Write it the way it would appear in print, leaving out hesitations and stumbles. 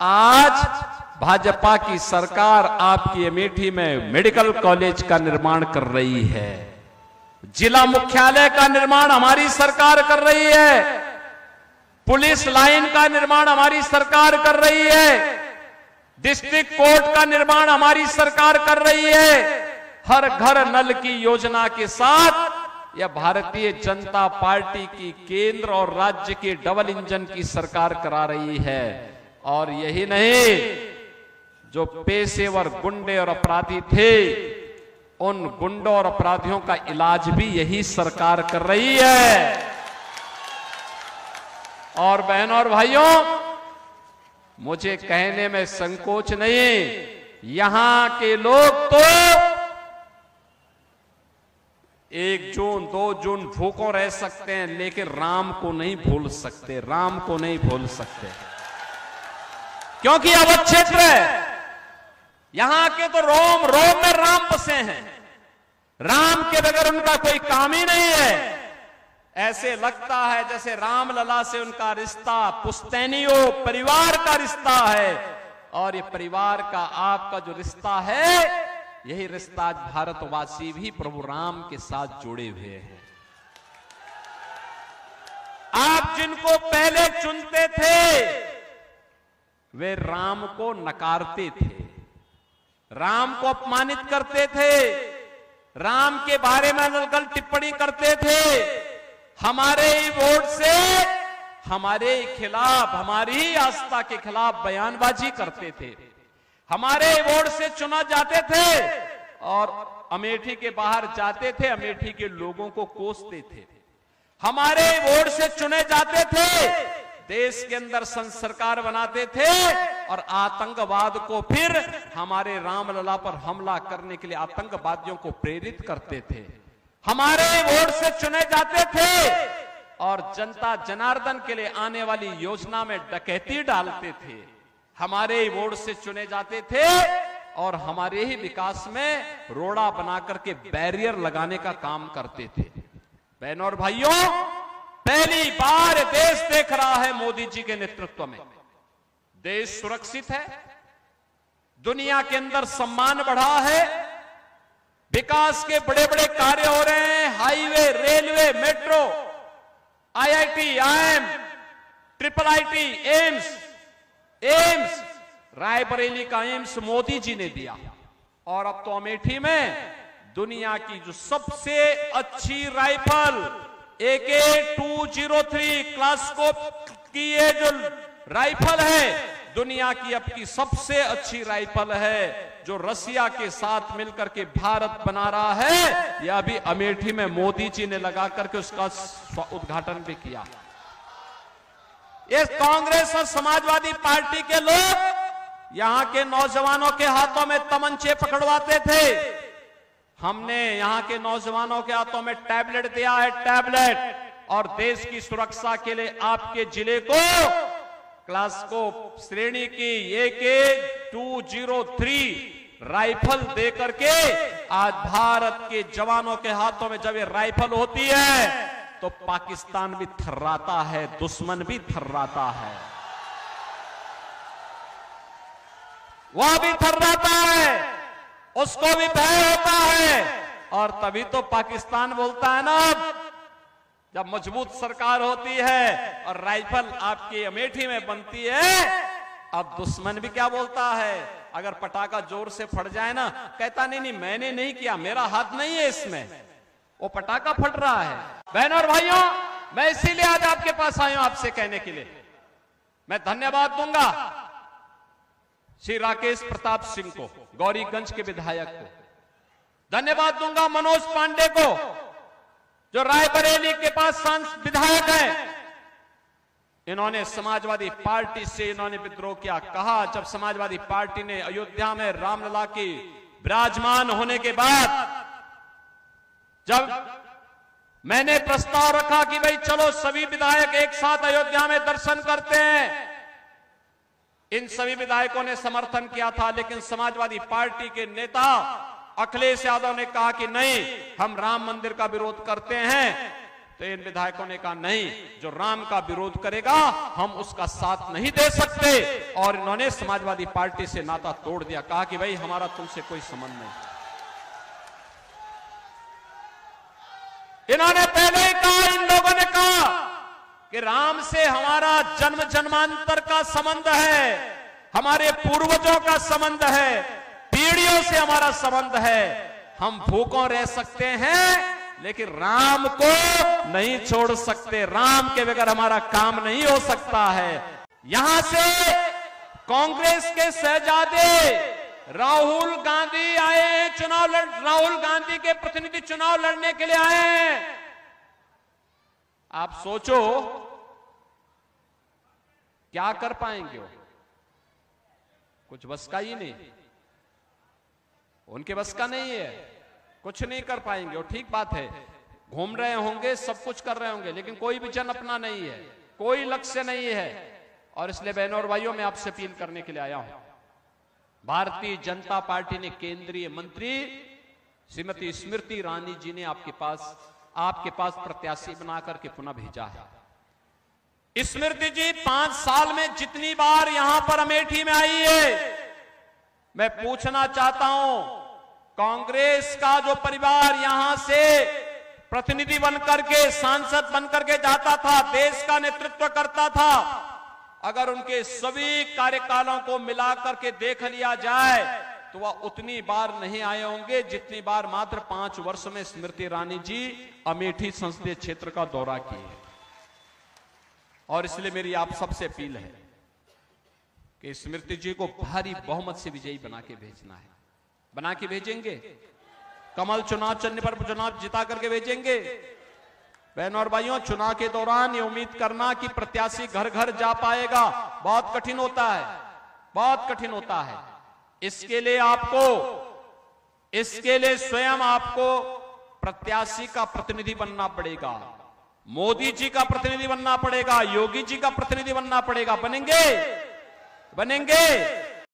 आज भाजपा की सरकार आपकी अमेठी में मेडिकल कॉलेज का निर्माण कर रही है, जिला मुख्यालय का निर्माण हमारी सरकार कर रही है, पुलिस लाइन का निर्माण हमारी सरकार कर रही है, डिस्ट्रिक्ट कोर्ट का निर्माण हमारी सरकार कर रही है। हर घर नल की योजना के साथ यह भारतीय जनता पार्टी की केंद्र और राज्य की डबल इंजन की सरकार करा रही है। और यही नहीं, जो पेशेवर गुंडे और अपराधी थे, उन गुंडों और अपराधियों का इलाज भी यही सरकार कर रही है। और बहनों और भाइयों, मुझे कहने में संकोच नहीं, यहां के लोग तो 1 जून 2 जून भूखों रह सकते हैं, लेकिन राम को नहीं भूल सकते, राम को नहीं भूल सकते, क्योंकि अवध क्षेत्र है, यहां के तो रोम रोम में राम बसे हैं, राम के बगैर उनका कोई काम ही नहीं है। ऐसे लगता है जैसे रामलला से उनका रिश्ता पुश्तैनियों परिवार का रिश्ता है, और ये परिवार का आपका जो रिश्ता है, यही रिश्ता आज भारतवासी भी प्रभु राम के साथ जुड़े हुए हैं। आप जिनको पहले चुनते थे, वे राम को नकारते थे, राम को अपमानित करते थे, राम के बारे में गलत टिप्पणी करते थे, हमारे ही वोट से हमारे खिलाफ, हमारी ही आस्था के खिलाफ बयानबाजी करते थे, हमारे वोट से चुना जाते थे और अमेठी के बाहर जाते थे, अमेठी के लोगों को कोसते थे, हमारे वोट से चुने जाते थे, देश के अंदर सरकार बनाते थे और आतंकवाद को फिर हमारे रामलला पर हमला करने के लिए आतंकवादियों को प्रेरित करते थे, हमारे वोट से चुने जाते थे और जनता जनार्दन के लिए आने वाली योजना में डकैती डालते थे, हमारे वोट से चुने जाते थे और हमारे ही विकास में रोड़ा बना करके बैरियर लगाने का काम करते थे। बहनों और भाइयों, पहली बार देश देख रहा है मोदी जी के नेतृत्व में, देश सुरक्षित है, दुनिया के अंदर सम्मान बढ़ा है, विकास के बड़े बड़े कार्य हो रहे हैं, highway, railway, metro, IIT, IIM, IIIT, AIIMS, Raebareli का एम्स मोदी जी ने दिया, और अब तो अमेठी में दुनिया की जो सबसे अच्छी राइफल AK-203 क्लास्कोप की ये जो राइफल है, दुनिया की अब की सबसे अच्छी राइफल है, जो रसिया के साथ मिलकर के भारत बना रहा है, यह अभी अमेठी में मोदी जी ने लगा करके उसका उद्घाटन भी किया। ये कांग्रेस और समाजवादी पार्टी के लोग यहां के नौजवानों के हाथों में तमंचे पकड़वाते थे, हमने यहां के नौजवानों के हाथों में टैबलेट दिया है, टैबलेट, और देश की सुरक्षा के लिए आपके जिले को क्लास्कोप श्रेणी की AK-203 राइफल देकर के आज भारत के जवानों के हाथों में जब ये राइफल होती है तो पाकिस्तान भी थर्राता है, दुश्मन भी थर्राता है, वह भी थर्राता है, उसको भी भय होता है। और तभी तो पाकिस्तान बोलता है ना, जब मजबूत सरकार होती है और राइफल आपकी अमेठी में बनती है, अब दुश्मन भी क्या बोलता है, अगर पटाखा जोर से फट जाए ना, कहता नहीं मैंने नहीं किया, मेरा हाथ नहीं है इसमें, वो पटाखा फट रहा है। बहनों और भाइयों, मैं इसीलिए आज आपके पास आया हूं आपसे कहने के लिए, मैं धन्यवाद दूंगा श्री राकेश प्रताप सिंह को, गौरीगंज के विधायक को, धन्यवाद दूंगा मनोज पांडे को, जो रायबरेली के पास विधायक है, इन्होंने समाजवादी पार्टी से इन्होंने विद्रोह किया। कहा, जब समाजवादी पार्टी ने अयोध्या में रामलला की विराजमान होने के बाद जब मैंने प्रस्ताव रखा कि भाई चलो सभी विधायक एक साथ अयोध्या में दर्शन करते हैं, इन सभी विधायकों ने समर्थन किया था, लेकिन समाजवादी पार्टी के नेता अखिलेश यादव ने कहा कि नहीं, हम राम मंदिर का विरोध करते हैं। तो इन विधायकों ने कहा नहीं, जो राम का विरोध करेगा हम उसका साथ नहीं दे सकते, और इन्होंने समाजवादी पार्टी से नाता तोड़ दिया। कहा कि भाई हमारा तुमसे कोई संबंध नहीं। इन्होंने पहले ही कहा, इन लोगों ने कहा कि राम से हमारा जन्म जन्मांतर का संबंध है, हमारे पूर्वजों का संबंध है, पीढ़ियों से हमारा संबंध है। हम भूखों रह सकते हैं लेकिन राम को नहीं छोड़ सकते, राम के बगैर हमारा काम नहीं हो सकता है। यहां से कांग्रेस के शहजादे राहुल गांधी आए हैं, राहुल गांधी के प्रतिनिधि चुनाव लड़ने के लिए आए हैं। आप सोचो क्या कर पाएंगे वो? कुछ बस का ही नहीं, उनके बस का नहीं है, कुछ नहीं कर पाएंगे। और ठीक बात है, घूम रहे होंगे, सब कुछ कर रहे होंगे, लेकिन कोई विजन अपना नहीं है, कोई लक्ष्य नहीं है। और इसलिए बहनों और भाइयों, मैं आपसे अपील करने के लिए आया हूं। भारतीय जनता पार्टी ने केंद्रीय मंत्री श्रीमती स्मृति ईरानी जी ने आपके पास प्रत्याशी बनाकर के पुनः भेजा है। स्मृति जी 5 साल में जितनी बार यहां पर अमेठी में आई है, मैं पूछना चाहता हूं, कांग्रेस का जो परिवार यहां से प्रतिनिधि बनकर के, सांसद बनकर के जाता था, देश का नेतृत्व करता था, अगर उनके सभी कार्यकालों को मिलाकर के देख लिया जाए तो वह उतनी बार नहीं आए होंगे जितनी बार मात्र 5 वर्ष में स्मृति ईरानी जी अमेठी संसदीय क्षेत्र का दौरा किए। और इसलिए मेरी आप सबसे अपील है कि स्मृति जी को भारी बहुमत से विजयी बना के भेजना है। बना के भेजेंगे, कमल चुनाव चिन्ह पर चुनाव जिता करके भेजेंगे। बहनों और भाइयों, चुनाव के दौरान ये उम्मीद करना कि प्रत्याशी घर घर जा पाएगा बहुत कठिन होता है, बहुत कठिन होता है। इसके लिए स्वयं आपको प्रत्याशी का प्रतिनिधि बनना पड़ेगा, मोदी जी का प्रतिनिधि बनना पड़ेगा, योगी जी का प्रतिनिधि बनना पड़ेगा। बनेंगे?